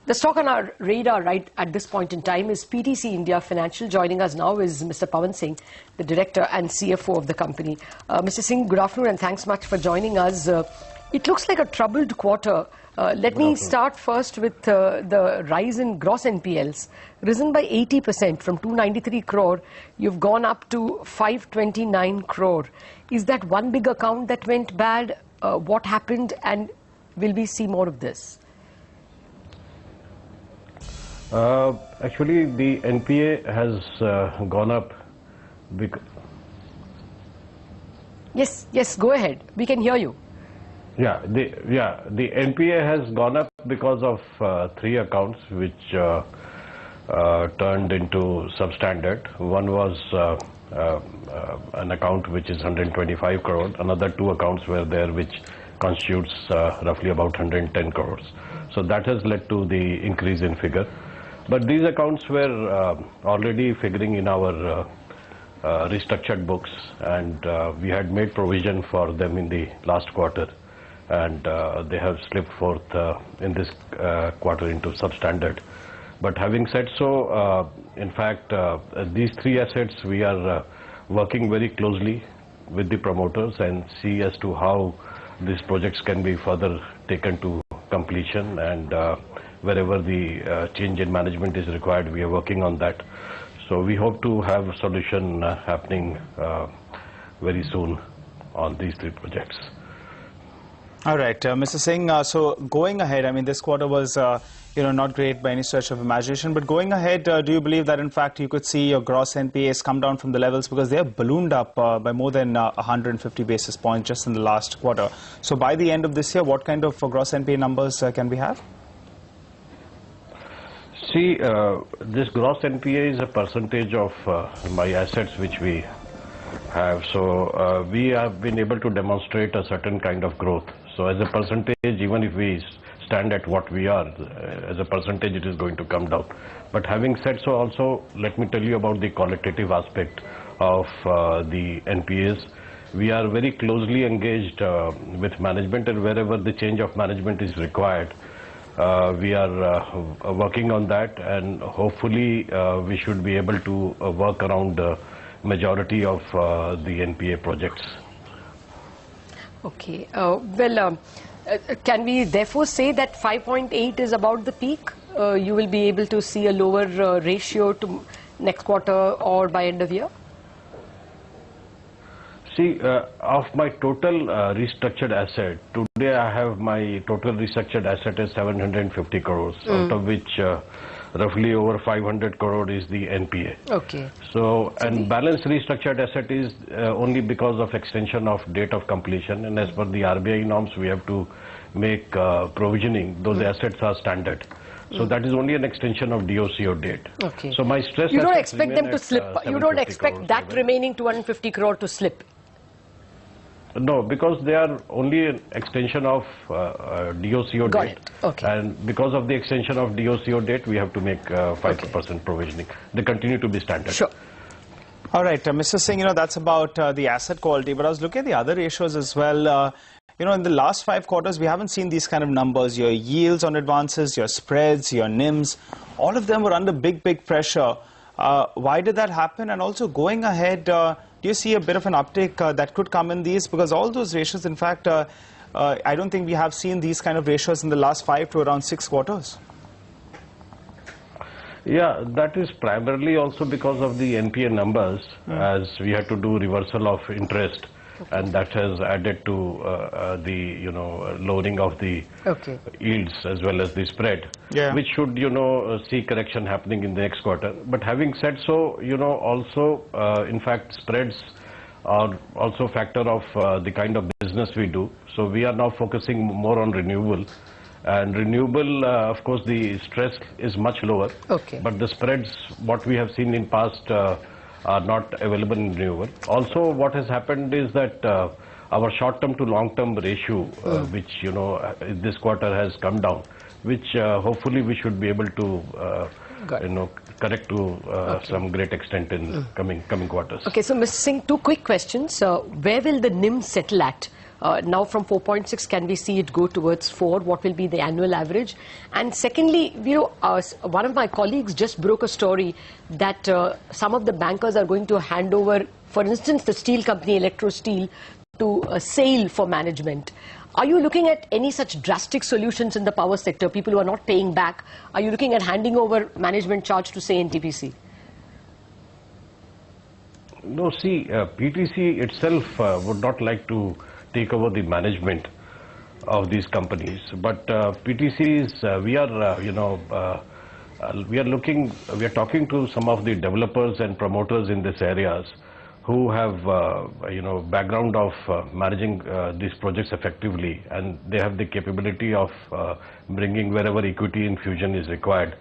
The stock on our radar right at this point in time is PTC India Financial. Joining us now is Mr. Pawan Singh, the Director and CFO of the company. Mr. Singh, good afternoon and thanks much for joining us. It looks like a troubled quarter. Let me start first with the rise in gross NPLs. Risen by 80% from 293 crore, you've gone up to 529 crore. Is that one big account that went bad? What happened, and will we see more of this? Actually, the NPA has gone up. Yes, go ahead. We can hear you. The NPA has gone up because of three accounts which turned into substandard. One was an account which is 125 crore. Another two accounts were there which constitutes roughly about 110 crores. So that has led to the increase in figure. But these accounts were already figuring in our restructured books, and we had made provision for them in the last quarter, and they have slipped forth in this quarter into substandard. But having said so, in fact, these three assets we are working very closely with the promoters and see as to how these projects can be further taken to completion, and wherever the change in management is required, we are working on that. So we hope to have a solution happening very soon on these three projects. All right, Mr. Singh, so going ahead, I mean, this quarter was not great by any stretch of imagination, but going ahead, do you believe that in fact you could see your gross NPAs come down from the levels, because they have ballooned up by more than 150 basis points just in the last quarter? So by the end of this year, what kind of gross NPA numbers can we have? See, this gross NPA is a percentage of my assets which we have. So we have been able to demonstrate a certain kind of growth. So as a percentage, even if we stand at what we are, as a percentage it is going to come down. But having said so, also let me tell you about the qualitative aspect of the NPAs. We are very closely engaged with management, and wherever the change of management is required, we are working on that, and hopefully we should be able to work around the majority of the NPA projects. Okay. Can we therefore say that 5.8 is about the peak? You will be able to see a lower ratio to next quarter or by end of year? See, of my total restructured asset, today I have my total restructured asset is 750 crores, out of which roughly over 500 crore is the NPA. Okay. So, and balance restructured asset is only because of extension of date of completion, and as per the RBI norms, we have to make provisioning. Those assets are standard. So that is only an extension of DOCO date. Okay. So my stress. You don't expect them to slip. You don't expect that remaining 250 crore to slip. No, because they are only an extension of DOCO Got date. it. Okay. And because of the extension of DOCO date, we have to make 5% provisioning. They continue to be standard. Sure. All right, Mr. Singh, that's about the asset quality, but I was looking at the other ratios as well. In the last 5 quarters, we haven't seen these kind of numbers. Your yields on advances, your spreads, your NIMs, all of them were under big pressure. Why did that happen? And also going ahead, do you see a bit of an uptick that could come in these? Because all those ratios, in fact, I don't think we have seen these kind of ratios in the last 5 to around 6 quarters. Yeah, that is primarily also because of the NPA numbers, as we had to do reversal of interest. Okay. And that has added to the lowering of the yields as well as the spread, which should see correction happening in the next quarter. But having said so, also in fact spreads are also a factor of the kind of business we do. So we are now focusing more on renewable, and renewable of course the stress is much lower. Okay. But the spreads what we have seen in past are not available in renewable. Also, what has happened is that our short-term to long-term ratio, which this quarter has come down, which hopefully we should be able to correct to some great extent in coming quarters. Okay, so Mr. Singh, 2 quick questions. Where will the NIM settle at Now from 4.6, can we see it go towards 4? What will be the annual average? And secondly, one of my colleagues just broke a story that some of the bankers are going to hand over, for instance, the steel company Electro Steel, to SAIL for management. Are you looking at any such drastic solutions in the power sector, people who are not paying back? Are you looking at handing over management charge to, say, NTPC? No, see, PTC itself would not like to take over the management of these companies. But PTCs, we are talking to some of the developers and promoters in these areas who have, background of managing these projects effectively, and they have the capability of bringing wherever equity infusion is required.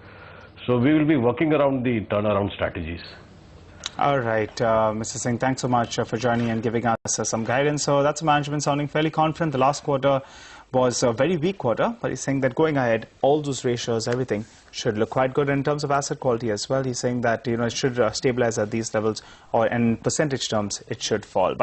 So we will be working around the turnaround strategies. All right, Mr. Singh, thanks so much for joining and giving us some guidance. So that's management sounding fairly confident. The last quarter was a very weak quarter, but he's saying that going ahead, all those ratios, everything should look quite good in terms of asset quality as well. He's saying that it should stabilize at these levels, or in percentage terms, it should fall.